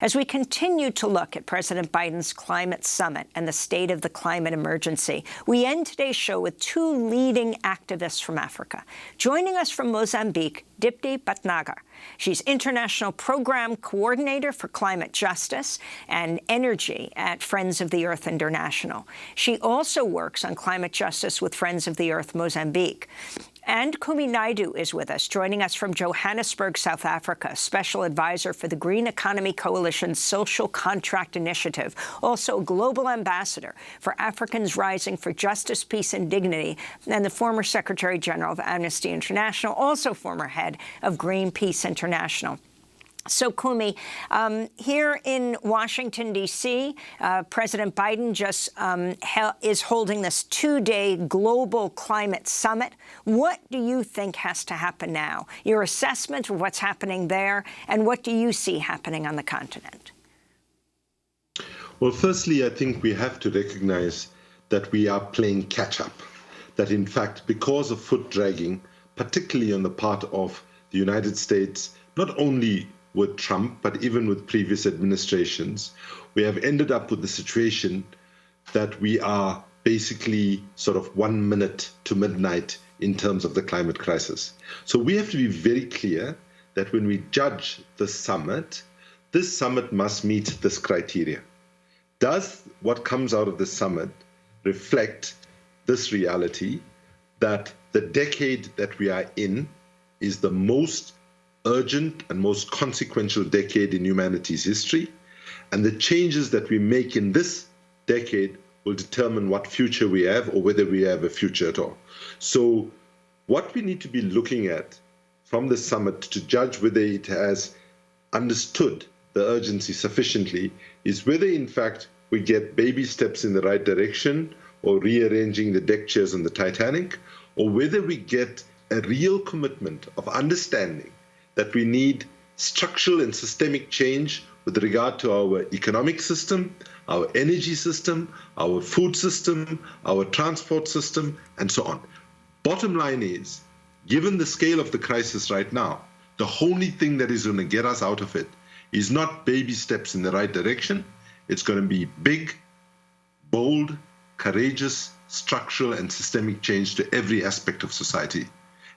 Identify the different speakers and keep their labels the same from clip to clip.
Speaker 1: As we continue to look at President Biden's climate summit and the state of the climate emergency, we end today's show with two leading activists from Africa. Joining us from Mozambique, Dipti Bhatnagar. She's International Program Coordinator for Climate Justice and Energy at Friends of the Earth International. She also works on climate justice with Friends of the Earth Mozambique. And Kumi Naidoo is with us, joining us from Johannesburg, South Africa, Special Advisor for the Green Economy Coalition's Social Contract Initiative, also Global Ambassador for Africans Rising for Justice, Peace and Dignity, and the former Secretary General of Amnesty International, also former head of Greenpeace International. So, Kumi, here in Washington, D.C., President Biden just is holding this two-day global climate summit. What do you think has to happen now? Your assessment of what's happening there, and what do you see happening on the continent?
Speaker 2: Well, firstly, I think we have to recognize that we are playing catch-up. That, in fact, because of foot dragging, particularly on the part of the United States, not only with Trump, but even with previous administrations, we have ended up with the situation that we are basically sort of 1 minute to midnight in terms of the climate crisis. So we have to be very clear that when we judge this summit must meet this criteria. Does what comes out of the summit reflect this reality that the decade that we are in is the most urgent and most consequential decade in humanity's history, and the changes that we make in this decade will determine what future we have or whether we have a future at all. So what we need to be looking at from the summit to judge whether it has understood the urgency sufficiently is whether, in fact, we get baby steps in the right direction or rearranging the deck chairs on the Titanic, or whether we get a real commitment of understanding that we need structural and systemic change with regard to our economic system, our energy system, our food system, our transport system, and so on. Bottom line is, given the scale of the crisis right now, the only thing that is going to get us out of it is not baby steps in the right direction. It's going to be big, bold, courageous, structural, and systemic change to every aspect of society.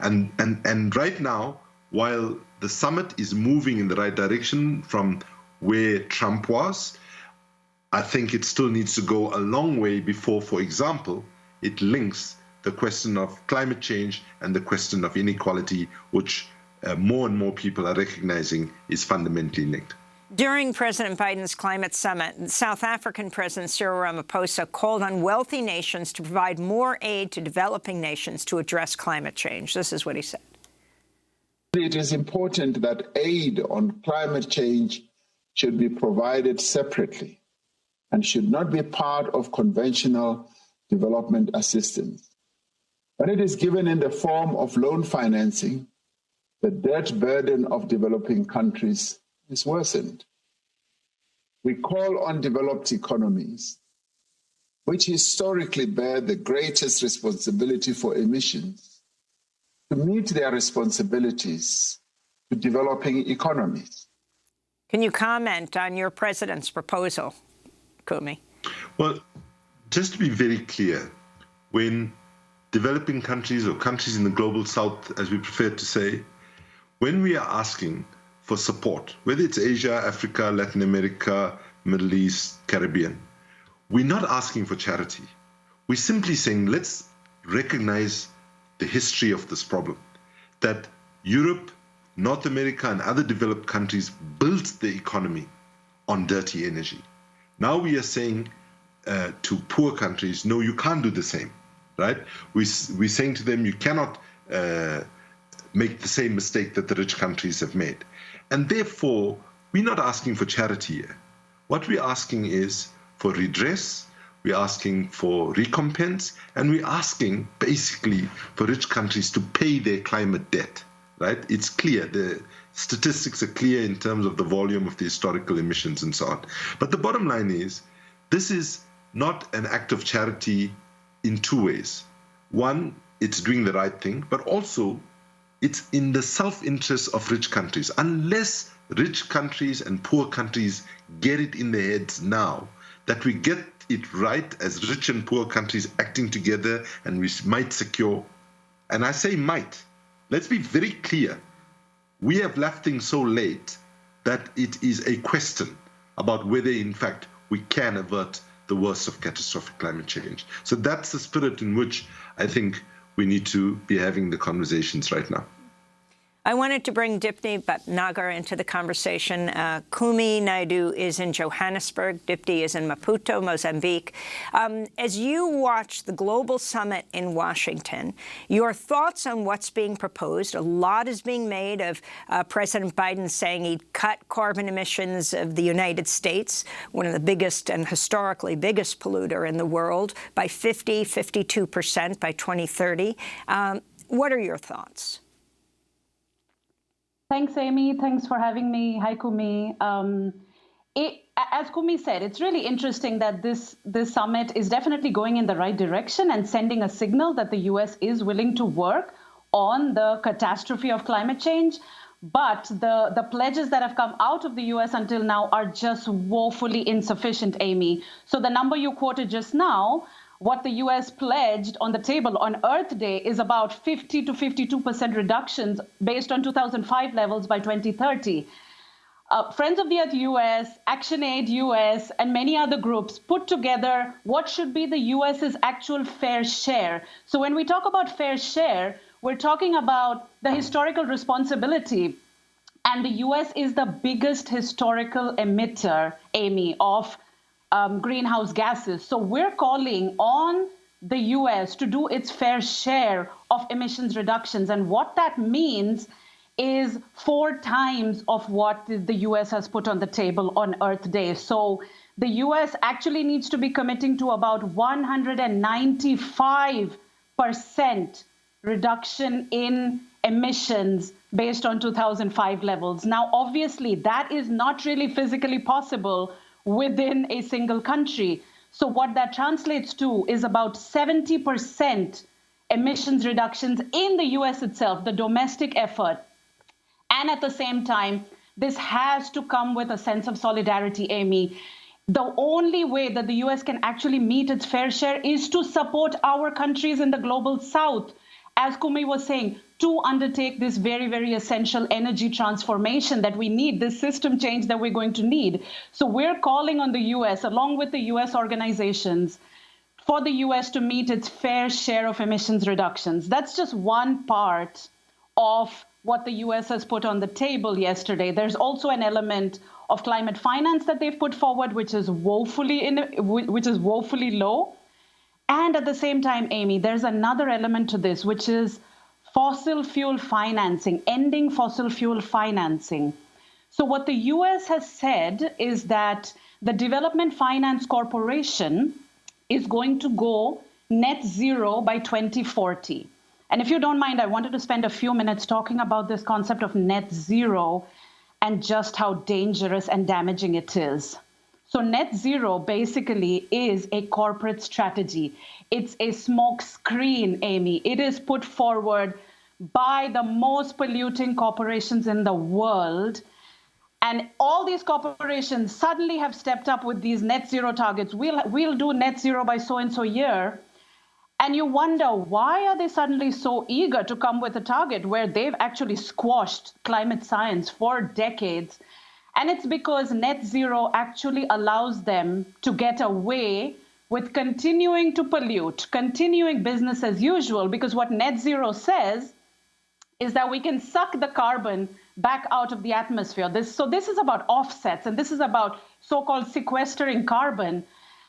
Speaker 2: And right now, while the summit is moving in the right direction from where Trump was, I think it still needs to go a long way before, for example, it links the question of climate change and the question of inequality, which more and more people are recognizing is fundamentally linked.
Speaker 1: During President Biden's climate summit, South African President Cyril Ramaphosa called on wealthy nations to provide more aid to developing nations to address climate change. This is what he said.
Speaker 3: It is important that aid on climate change should be provided separately and should not be part of conventional development assistance. When it is given in the form of loan financing, the debt burden of developing countries is worsened. We call on developed economies, which historically bear the greatest responsibility for emissions, to meet their responsibilities to developing economies.
Speaker 1: Can you comment on your president's proposal, Kumi?
Speaker 2: Well, just to be very clear, when developing countries or countries in the global south, as we prefer to say, when we are asking for support, whether it's Asia, Africa, Latin America, Middle East, Caribbean, we're not asking for charity. We're simply saying, let's recognize the history of this problem, that Europe, North America, and other developed countries built the economy on dirty energy. Now we are saying to poor countries, no, you can't do the same, right? We're saying to them, you cannot make the same mistake that the rich countries have made. And therefore, we're not asking for charity here. What we're asking is for redress, we're asking for recompense, and we're asking basically for rich countries to pay their climate debt, right? It's clear, the statistics are clear in terms of the volume of the historical emissions and so on. But the bottom line is, this is not an act of charity in two ways. One, it's doing the right thing, but also it's in the self-interest of rich countries. Unless rich countries and poor countries get it in their heads now that we get it right as rich and poor countries acting together, and we might secure, and I say might, let's be very clear, we have left things so late that it is a question about whether, in fact, we can avert the worst of catastrophic climate change. So that's the spirit in which I think we need to be having the conversations right now.
Speaker 1: I wanted to bring Dipti Bhatnagar into the conversation. Kumi Naidoo is in Johannesburg. Dipti is in Maputo, Mozambique. As you watch the global summit in Washington, your thoughts on what's being proposed? A lot is being made of President Biden saying he'd cut carbon emissions of the United States, one of the biggest and historically biggest polluter in the world, by 52% by 2030. What are your thoughts?
Speaker 4: Thanks, Amy. Thanks for having me. Hi, Kumi. As Kumi said, it's really interesting that this summit is definitely going in the right direction and sending a signal that the U.S. is willing to work on the catastrophe of climate change. But the pledges that have come out of the U.S. until now are just woefully insufficient, Amy. So the number you quoted just now, what the U.S. pledged on the table on Earth Day is about 50 to 52% reductions based on 2005 levels by 2030. Friends of the Earth US, ActionAid US, and many other groups put together what should be the US's actual fair share. So when we talk about fair share, we're talking about the historical responsibility. And the US is the biggest historical emitter, Amy, of greenhouse gases. So we're calling on the US to do its fair share of emissions reductions. And what that means is 4 times of what the US has put on the table on Earth Day. So the US actually needs to be committing to about 195% reduction in emissions based on 2005 levels. Now, obviously, that is not really physically possible within a single country. So what that translates to is about 70% emissions reductions in the US itself, the domestic effort. And at the same time, this has to come with a sense of solidarity, Amy. The only way that the US can actually meet its fair share is to support our countries in the global south, as Kumi was saying, to undertake this very, very essential energy transformation that we need, this system change that we're going to need. So we're calling on the US, along with the US organizations, for the US to meet its fair share of emissions reductions. That's just one part of what the US has put on the table yesterday. There's also an element of climate finance that they've put forward, which is woefully low. And at the same time, Amy, there's another element to this, which is fossil fuel financing, ending fossil fuel financing. So what the US has said is that the Development Finance Corporation is going to go net zero by 2040. And if you don't mind, I wanted to spend a few minutes talking about this concept of net zero and just how dangerous and damaging it is. So net zero basically is a corporate strategy. It's a smoke screen, Amy. It is put forward by the most polluting corporations in the world. And all these corporations suddenly have stepped up with these net zero targets. We'll do net zero by so-and-so year. And you wonder, why are they suddenly so eager to come with a target where they've actually squashed climate science for decades? And it's because net zero actually allows them to get away with continuing to pollute, continuing business as usual, because what net zero says is that we can suck the carbon back out of the atmosphere. So this is about offsets, and this is about so-called sequestering carbon.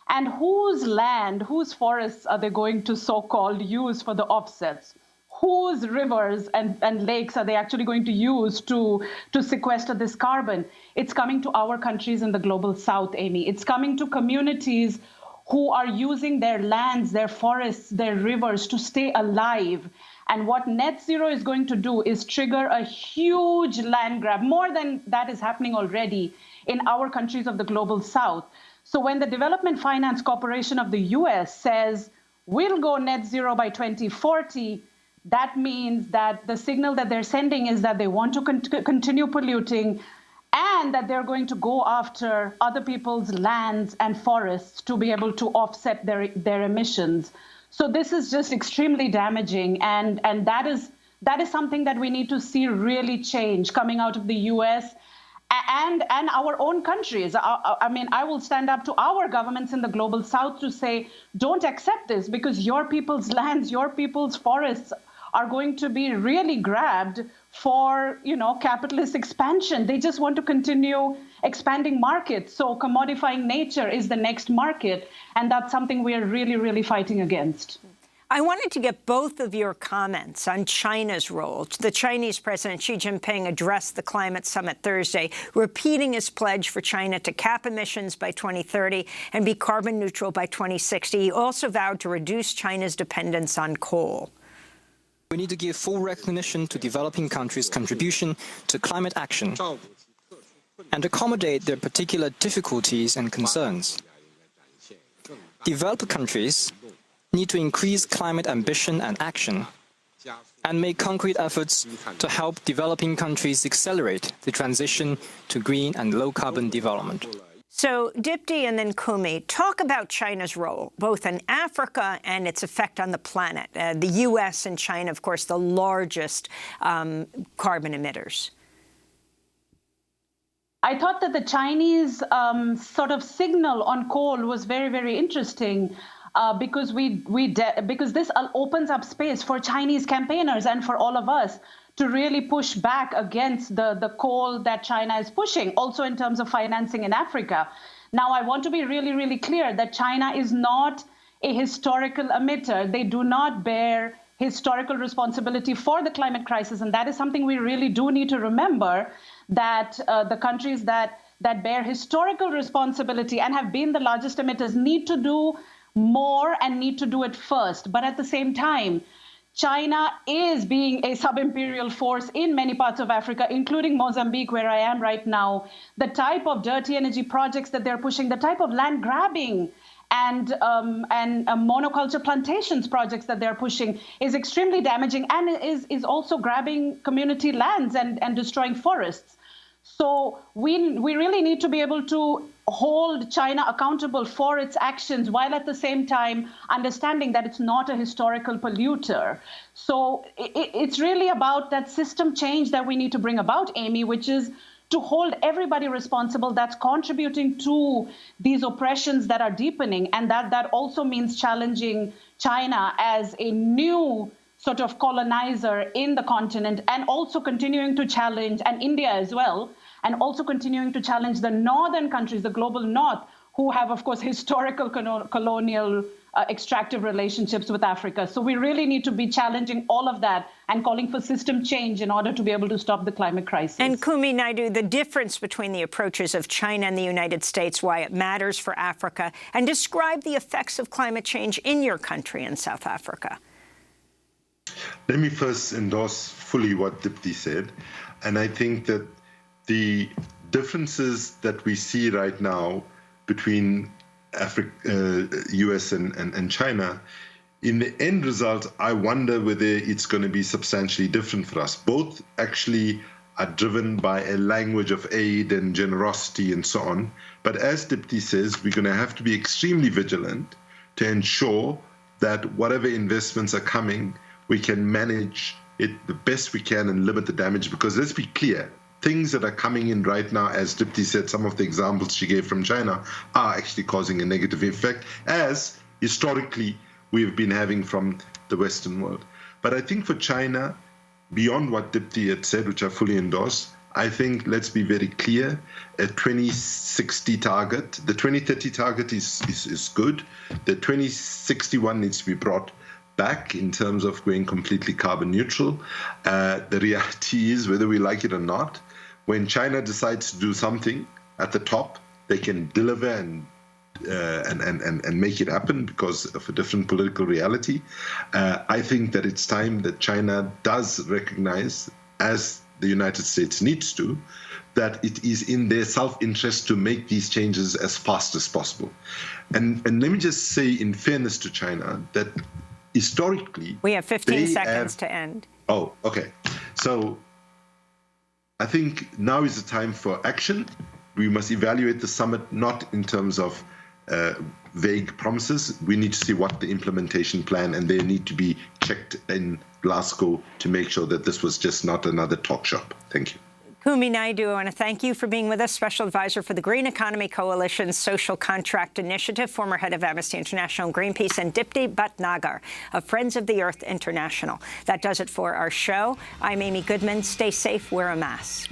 Speaker 4: And whose land, whose forests are they going to so-called use for the offsets? Whose rivers and lakes are they actually going to use to sequester this carbon? It's coming to our countries in the global south, Amy. It's coming to communities who are using their lands, their forests, their rivers to stay alive. And what net zero is going to do is trigger a huge land grab. More than that is happening already in our countries of the global south. So when the Development Finance Corporation of the US says, we'll go net zero by 2040, that means that the signal that they're sending is that they want to continue polluting, and that they're going to go after other people's lands and forests to be able to offset their emissions. So this is just extremely damaging, and that is something that we need to see really change coming out of the US and our own countries. I mean, I will stand up to our governments in the global south to say, don't accept this, because your people's lands, your people's forests are going to be really grabbed for, capitalist expansion. They just want to continue expanding markets. So commodifying nature is the next market. And that's something we are really, really fighting against.
Speaker 1: I wanted to get both of your comments on China's role. The Chinese President Xi Jinping addressed the climate summit Thursday, repeating his pledge for China to cap emissions by 2030 and be carbon neutral by 2060. He also vowed to reduce China's dependence on coal.
Speaker 5: We need to give full recognition to developing countries' contribution to climate action and accommodate their particular difficulties and concerns. Developed countries need to increase climate ambition and action and make concrete efforts to help developing countries accelerate the transition to green and low-carbon development.
Speaker 1: So, Dipti and then Kumi, talk about China's role, both in Africa and its effect on the planet. The U.S. and China, of course, the largest carbon emitters.
Speaker 4: I thought that the Chinese sort of signal on coal was very, very interesting. Because because this opens up space for Chinese campaigners and for all of us to really push back against the coal that China is pushing, also in terms of financing in Africa. Now, I want to be really, really clear that China is not a historical emitter. They do not bear historical responsibility for the climate crisis, and that is something we really do need to remember, that the countries that bear historical responsibility and have been the largest emitters need to do more and need to do it first. But at the same time, China is being a sub-imperial force in many parts of Africa, including Mozambique, where I am right now. The type of dirty energy projects that they're pushing, the type of land grabbing and monoculture plantations projects that they're pushing is extremely damaging, and is also grabbing community lands and destroying forests. So we really need to be able to hold China accountable for its actions, while at the same time understanding that it's not a historical polluter. So it's really about that system change that we need to bring about, Amy, which is to hold everybody responsible that's contributing to these oppressions that are deepening. And that also means challenging China as a new sort of colonizer in the continent, and also continuing to challenge, and India as well, and also continuing to challenge the northern countries, the global north, who have, of course, historical colonial extractive relationships with Africa. So we really need to be challenging all of that and calling for system change in order to be able to stop the climate crisis.
Speaker 1: And Kumi Naidoo, the difference between the approaches of China and the United States, why it matters for Africa, and describe the effects of climate change in your country in South Africa.
Speaker 2: Let me first endorse fully what Dipti said. And I think that the differences that we see right now between US and China, in the end result, I wonder whether it's going to be substantially different for us. Both actually are driven by a language of aid and generosity and so on. But as Dipti says, we're going to have to be extremely vigilant to ensure that whatever investments are coming, we can manage it the best we can and limit the damage. Because let's be clear, things that are coming in right now, as Dipti said, some of the examples she gave from China are actually causing a negative effect, as historically we've been having from the Western world. But I think for China, beyond what Dipti had said, which I fully endorse, I think, let's be very clear, a 2060 target, the 2030 target is good. The 2061 needs to be brought back in terms of going completely carbon neutral. The reality is, whether we like it or not, when China decides to do something at the top, they can deliver and make it happen because of a different political reality. I think that it's time that China does recognize, as the United States needs to, that it is in their self-interest to make these changes as fast as possible. And let me just say, in fairness to China, that historically...
Speaker 1: We have 15 seconds to end.
Speaker 2: Oh, okay. So I think now is the time for action. We must evaluate the summit not in terms of vague promises. We need to see what the implementation plan, and they need to be checked in Glasgow to make sure that this was just not another talk shop. Thank you.
Speaker 1: Kumi Naidoo, I want to thank you for being with us, Special Advisor for the Green Economy Coalition's Social Contract Initiative, former head of Amnesty International and Greenpeace, and Dipti Bhatnagar of Friends of the Earth International. That does it for our show. I'm Amy Goodman. Stay safe. Wear a mask.